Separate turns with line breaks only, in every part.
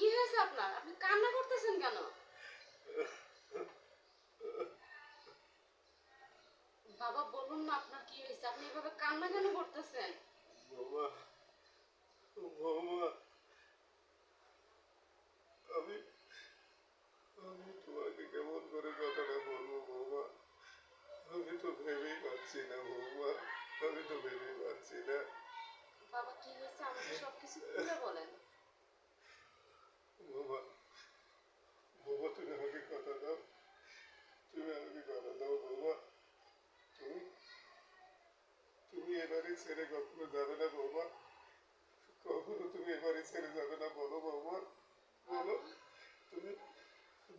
কি হয়েছে আপনার? আপনি কান্না করতেছেন কেন? বাবা বলুন না আপনার কি হয়েছে? আপনি এভাবে কান্না কেন করতেছেন?
বৌমা, বৌমা, আমি আমি তোমাকে কেমন করে কথাটা বলবো বৌমা? আমি তো ভেবেই পাচ্ছি না বৌমা, আমি তো ভেবেই পাচ্ছি না।
বাবা কি হয়েছে আমাকে সবকিছু খুলে বলেন।
বৌমা, বৌমা তুমি আমাকে কথা দাও, তুমি আমাকে কথা দাও বৌমা। তুমি তুমি এবারে ছেড়ে কখনো যাবে না বৌমা, কখনো তুমি এবারে ছেড়ে যাবে না, বলো বৌমা, বলো। তুমি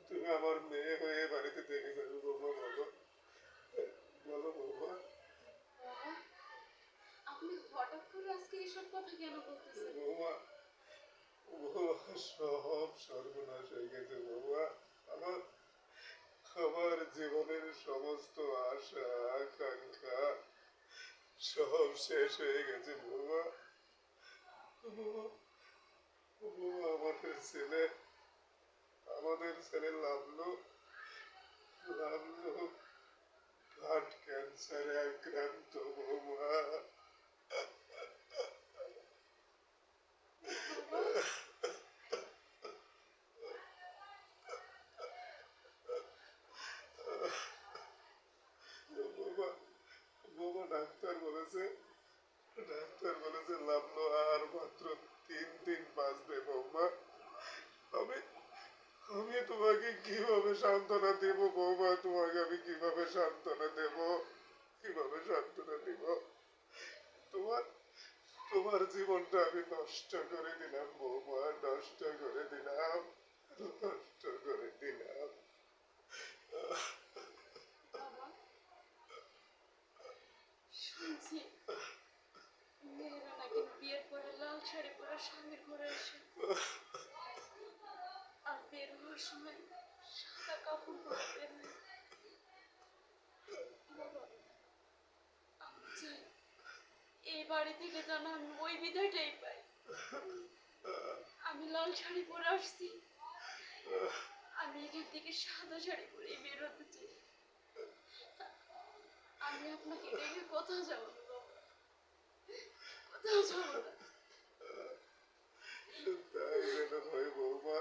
তুমি আমার মেয়ে হয়ে বাড়িতে থেকে যাবে বৌমা, বলো, বলো বৌমা।
বাবা আপনি হঠাৎ করে আজকে এসব কথা কেন বলতেছেন?
বৌমা, বৌমা, সব সর্বনাশ হয়ে গেছে বৌমা। আমার আমার জীবনের সমস্ত আশা আকাঙ্ক্ষা সব শেষ হয়ে গেছে বৌমা। বৌমা, বৌমা, আমাদের ছেলে লাভলু লাভলু ব্লাড ক্যান্সারে আক্রান্ত বৌমা। বৌমা, বৌমা, ডাক্তার বলেছে লাভলু আর মাত্র 3 দিন বাঁচবে বৌমা। আমি আমি তোমাকে কিভাবে সান্ত্বনা দেব বৌমা? তোমাকে আমি কিভাবে সান্ত্বনা দেব, কিভাবে সান্ত্বনা দেব? তোমার তোমার জীবনটা আমি নষ্ট করে দিলাম বৌমা, নষ্ট করে দিলাম, নষ্ট করে দিলাম।
বাবা শুনছি মেয়েরা নাকি বিয়ের পরে লাল শাড়ি পরে স্বামীর ঘরে আসে আর বের হওয়ার সময় সাদা কাপড় পরে বের হয়। বাবা আমি চাই এই বাড়ি থেকে যেন আমি ওই বিদায়টাই পাই। আমি লাল শাড়ি পরে আসছি, আমি এখান থেকে সাদা শাড়ি পরে বেরোতে চাই। আমি আপনাকে রেখে কোথাও যাবো না বাবা, কোথাও যাবো না।
তাই যেন হয় বৌমা,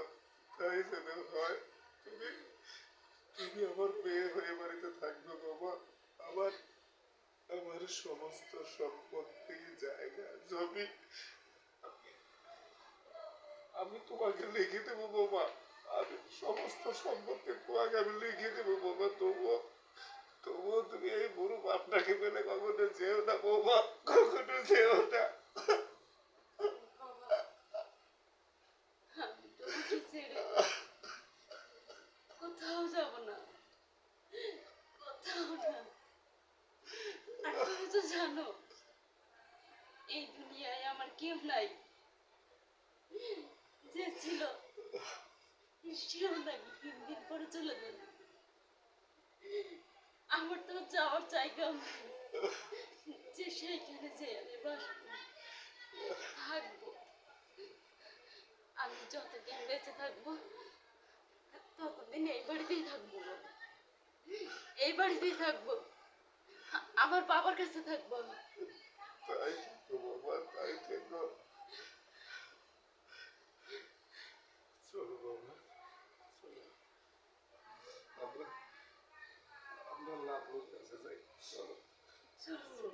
তাই যেন হয়। তুমি তুমি আমার মেয়ে হয়ে বাড়িতে থাকবে বাবা। আমার আমার সমস্ত সম্পত্তি জায়গা জমি আমি তোমাকে লিখে দেবো বৌমা। আমি সমস্ত সম্পত্তি তোমাকে আমি লিখে দেবো বৌমা। তবুও তবুও তুমি এই বুড়ো বাপটাকে পেলে কখনো যেও না বৌমা, কখনো যেও না।
বাবা আমি তোমাকে ছেড়ে কোথাও যাব না, কোথাও না। আর তুমি তো জানো এই দুনিয়ায় আমার কেউ নাই, যে ছিল সেও নাকি 3 দিন পরে চলে যাবে। আমার তো যাওয়ার জায়গাও নেই যে সেইখানে যে আমি বাসবো, থাকবো। আমি যতদিন বেঁচে থাকবো ততদিন এই বাড়িতেই থাকবো বাবা। এই বাড়িতেই থাকবো, আমার বাবার কাছে থাকবো আমি।
তাই থেকো বাবা, তাই থেকো। চলো বাবা, চলো। আমরা আমরা লাভলুর কাছে যাই, চলো।
চলো।